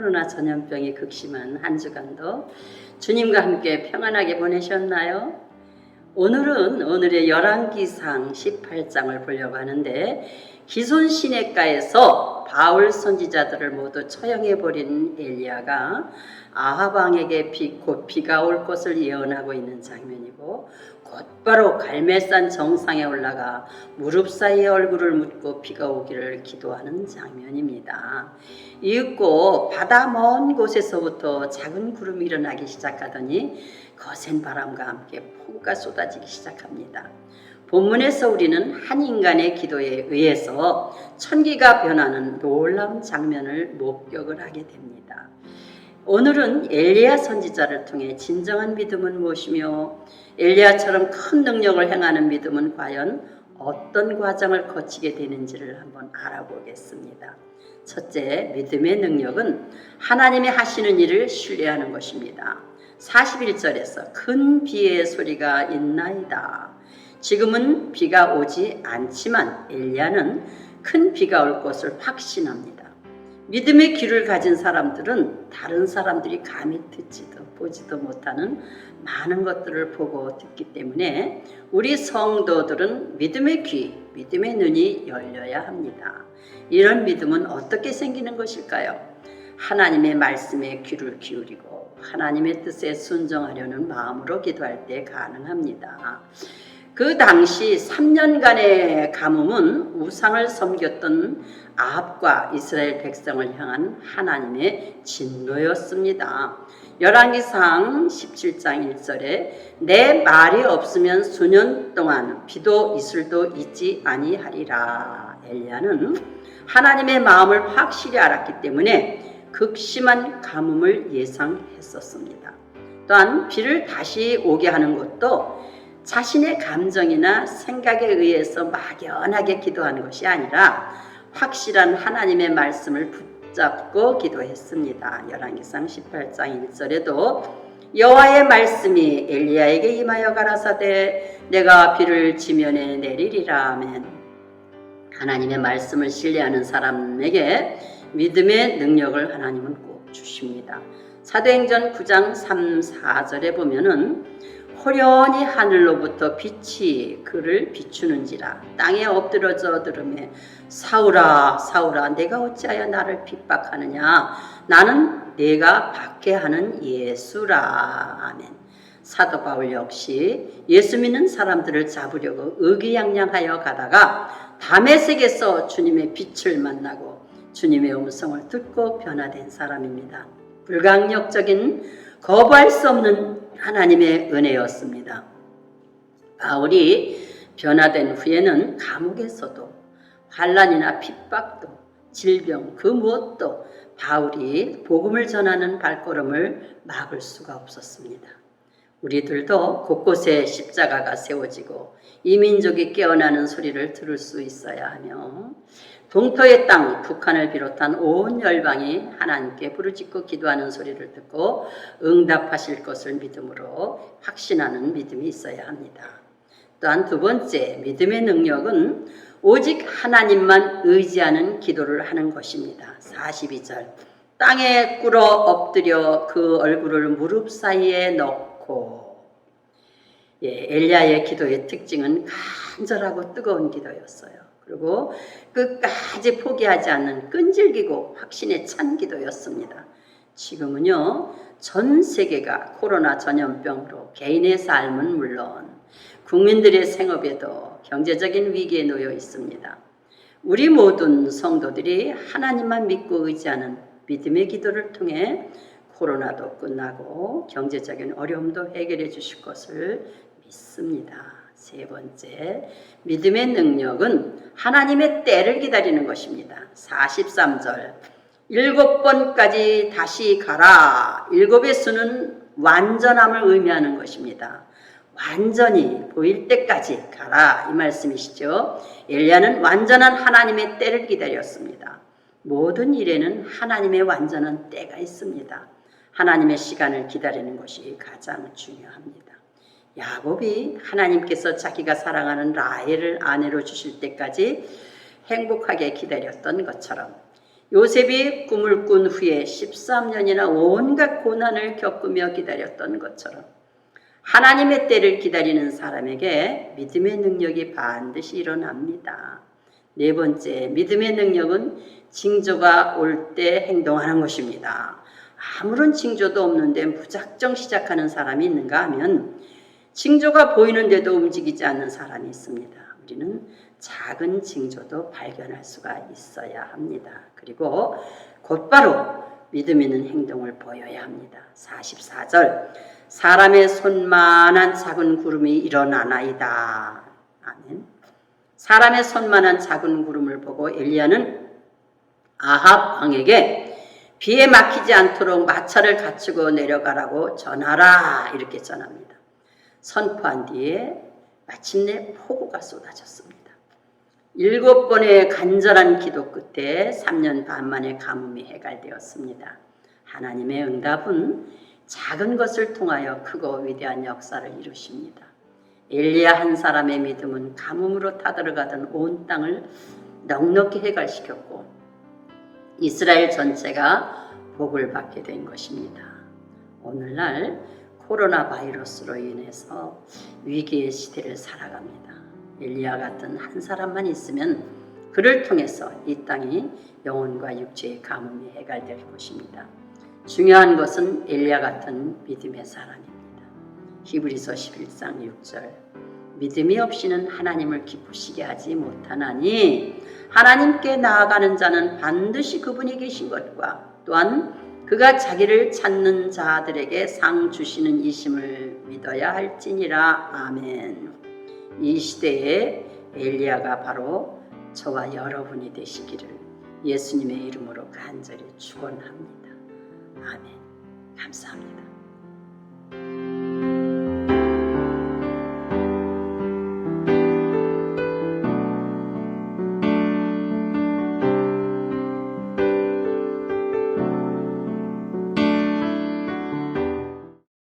코로나 전염병이 극심한 한 주간도 주님과 함께 평안하게 보내셨나요? 오늘의 열왕기상 18장을 보려고 하는데, 기손 시냇가에서 바울 선지자들을 모두 처형해버린 엘리야가 아합 왕에게 곧 비가 올 것을 예언하고 있는 장면이고, 곧바로 갈멜산 정상에 올라가 무릎 사이에 얼굴을 묻고 비가 오기를 기도하는 장면입니다. 이윽고 바다 먼 곳에서부터 작은 구름이 일어나기 시작하더니 거센 바람과 함께 폭우가 쏟아지기 시작합니다. 본문에서 우리는 한 인간의 기도에 의해서 천기가 변하는 놀라운 장면을 목격을 하게 됩니다. 오늘은 엘리야 선지자를 통해 진정한 믿음은 무엇이며, 엘리야처럼 큰 능력을 행하는 믿음은 과연 어떤 과정을 거치게 되는지를 한번 알아보겠습니다. 첫째, 믿음의 능력은 하나님이 하시는 일을 신뢰하는 것입니다. 41절에서 큰 비의 소리가 있나이다. 지금은 비가 오지 않지만 엘리야는 큰 비가 올 것을 확신합니다. 믿음의 귀를 가진 사람들은 다른 사람들이 감히 듣지도 보지도 못하는 많은 것들을 보고 듣기 때문에 우리 성도들은 믿음의 귀, 믿음의 눈이 열려야 합니다. 이런 믿음은 어떻게 생기는 것일까요? 하나님의 말씀에 귀를 기울이고 하나님의 뜻에 순종하려는 마음으로 기도할 때 가능합니다. 그 당시 3년간의 가뭄은 우상을 섬겼던 아합과 이스라엘 백성을 향한 하나님의 진노였습니다. 열왕기상 17장 1절에 내 말이 없으면 수년 동안 비도 이슬도 있지 아니하리라. 엘리야는 하나님의 마음을 확실히 알았기 때문에 극심한 가뭄을 예상했었습니다. 또한 비를 다시 오게 하는 것도 자신의 감정이나 생각에 의해서 막연하게 기도하는 것이 아니라 확실한 하나님의 말씀을 붙잡고 기도했습니다. 열왕기상 18장 1절에도 여호와의 말씀이 엘리야에게 임하여 가라사대 내가 비를 지면에 내리리라 하면, 하나님의 말씀을 신뢰하는 사람에게 믿음의 능력을 하나님은 꼭 주십니다. 사도행전 9장 3, 4절에 보면은 호련히 하늘로부터 빛이 그를 비추는지라 땅에 엎드러져 들으매 사울아 사울아 내가 어찌하여 나를 핍박하느냐 나는 내가 박해하는 예수라. 아멘. 사도 바울 역시 예수 믿는 사람들을 잡으려고 의기양양하여 가다가 다메섹에서 주님의 빛을 만나고 주님의 음성을 듣고 변화된 사람입니다. 불강력적인 거부할 수 없는 하나님의 은혜였습니다. 바울이 변화된 후에는 감옥에서도 환난이나 핍박도 질병 그 무엇도 바울이 복음을 전하는 발걸음을 막을 수가 없었습니다. 우리들도 곳곳에 십자가가 세워지고 이민족이 깨어나는 소리를 들을 수 있어야 하며, 동토의 땅 북한을 비롯한 온 열방이 하나님께 부르짖고 기도하는 소리를 듣고 응답하실 것을 믿음으로 확신하는 믿음이 있어야 합니다. 또한 두 번째, 믿음의 능력은 오직 하나님만 의지하는 기도를 하는 것입니다. 42절 땅에 꿇어 엎드려 그 얼굴을 무릎 사이에 넣고, 엘리야의 기도의 특징은 간절하고 뜨거운 기도였어요. 그리고 끝까지 포기하지 않는 끈질기고 확신에 찬 기도였습니다. 지금은요, 전 세계가 코로나 전염병으로 개인의 삶은 물론 국민들의 생업에도 경제적인 위기에 놓여 있습니다. 우리 모든 성도들이 하나님만 믿고 의지하는 믿음의 기도를 통해 코로나도 끝나고 경제적인 어려움도 해결해 주실 것을 믿습니다. 세 번째, 믿음의 능력은 하나님의 때를 기다리는 것입니다. 43절 7번까지 다시 가라. 7의 수는 완전함을 의미하는 것입니다. 완전히 보일 때까지 가라 이 말씀이시죠. 엘리야는 완전한 하나님의 때를 기다렸습니다. 모든 일에는 하나님의 완전한 때가 있습니다. 하나님의 시간을 기다리는 것이 가장 중요합니다. 야곱이 하나님께서 자기가 사랑하는 라헬을 아내로 주실 때까지 행복하게 기다렸던 것처럼 요셉이 꿈을 꾼 후에 13년이나 온갖 고난을 겪으며 기다렸던 것처럼 하나님의 때를 기다리는 사람에게 믿음의 능력이 반드시 일어납니다. 네 번째, 믿음의 능력은 징조가 올 때 행동하는 것입니다. 아무런 징조도 없는데 무작정 시작하는 사람이 있는가 하면 징조가 보이는데도 움직이지 않는 사람이 있습니다. 우리는 작은 징조도 발견할 수가 있어야 합니다. 그리고 곧바로 믿음 있는 행동을 보여야 합니다. 44절, 사람의 손만한 작은 구름이 일어나나이다. 아멘. 사람의 손만한 작은 구름을 보고 엘리야는 아합 왕에게 비에 막히지 않도록 마차를 갖추고 내려가라고 전하라, 이렇게 전합니다. 선포한 뒤에 마침내 폭우가 쏟아졌습니다. 7번의 간절한 기도 끝에 3년 반 만에 가뭄이 해갈되었습니다. 하나님의 응답은 작은 것을 통하여 크고 위대한 역사를 이루십니다. 엘리야 한 사람의 믿음은 가뭄으로 타들어가던 온 땅을 넉넉히 해갈시켰고 이스라엘 전체가 복을 받게 된 것입니다. 오늘날 코로나 바이러스로 인해서 위기의 시대를 살아갑니다. 엘리야 같은 한 사람만 있으면 그를 통해서 이 땅이 영혼과 육체의 가뭄이 해갈될 것입니다. 중요한 것은 엘리야 같은 믿음의 사람입니다. 히브리서 11장 6절, 믿음이 없이는 하나님을 기쁘시게 하지 못하나니 하나님께 나아가는 자는 반드시 그분이 계신 것과 또한 그가 자기를 찾는 자들에게 상 주시는 이심을 믿어야 할지니라. 아멘. 이 시대에 엘리야가 바로 저와 여러분이 되시기를 예수님의 이름으로 간절히 축원합니다. 아멘. 감사합니다.